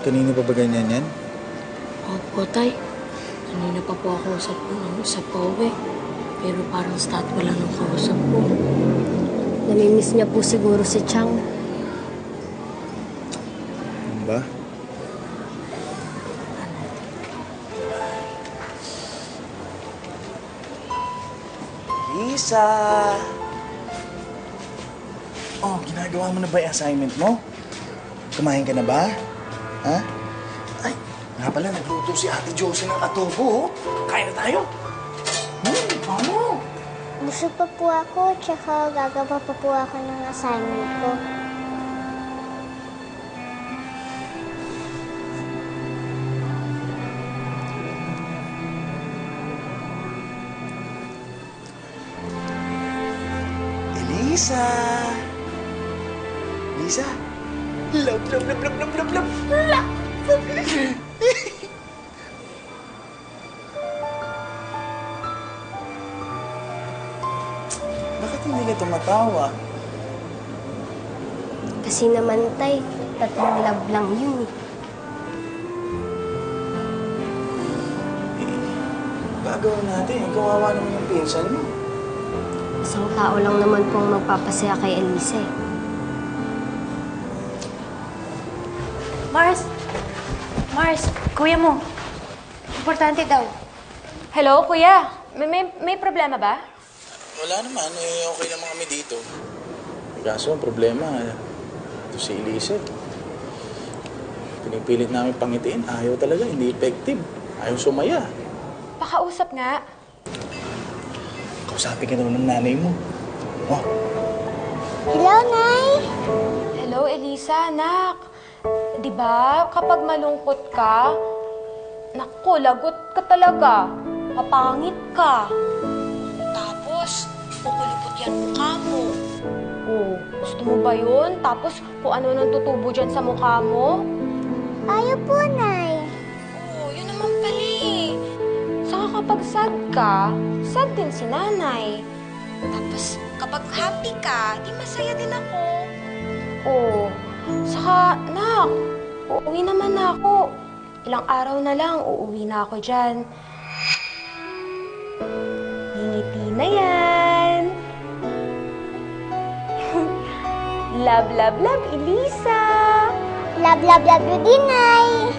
Kanina pa ba ganyan yan? Opo, tay. Kanina pa po ako sa pauwi. Pero parang statwa lang ng kausap ko. Namimiss niya po siguro si Chang. Ano ba? Lisa! Oh, ginagawa mo na ba yung assignment mo? Kumain ka na ba? Ha? Ay, nga pala, nagluto si Ate Josie ng adobo, oh. Kain na tayo. Ano? Busog pa po ako, tsaka gagawa pa po ako ng assignment ko. Elisa! Lisa! Love, love, love, love, love, love, love! Love! Bakit hindi ka tumatawa? Kasi naman, tay, 3 love lang yun eh. Gagawin natin. Kawawa naman yung pinsan mo. Isang tao lang naman pong magpapasaya kay Elise. Mars, kuya mo. Importante daw. Hello, kuya. May problema ba? Wala naman. Okay naman kami dito. Kaso ang problema, ito si Elise. Pinipilit namin pangitiin. Ayaw talaga. Hindi effective. Ayaw sumaya. Pakausap nga. Kausapin ka naman ng nanay mo. Oh. Hello, Nay! Hello, Elisa, anak. Di ba, kapag malungkot ka, naku, lagot ka talaga. Papangit ka. Tapos, kukulupot yan mukha mo. Oh, gusto mo ba yun? Tapos, kung ano nang tutubo dyan sa mukha mo? Ayaw po, Nay. Oh, yun naman pala eh. Saka kapag sad ka, sad din si nanay. Tapos, kapag happy ka, di masaya din ako. Oh, saka, nak, uuwi naman na ako. Ilang araw na lang, uuwi na ako dyan. Ngingiti na yan. Love, love, love, Elisa. Love, love, love you din, Nay.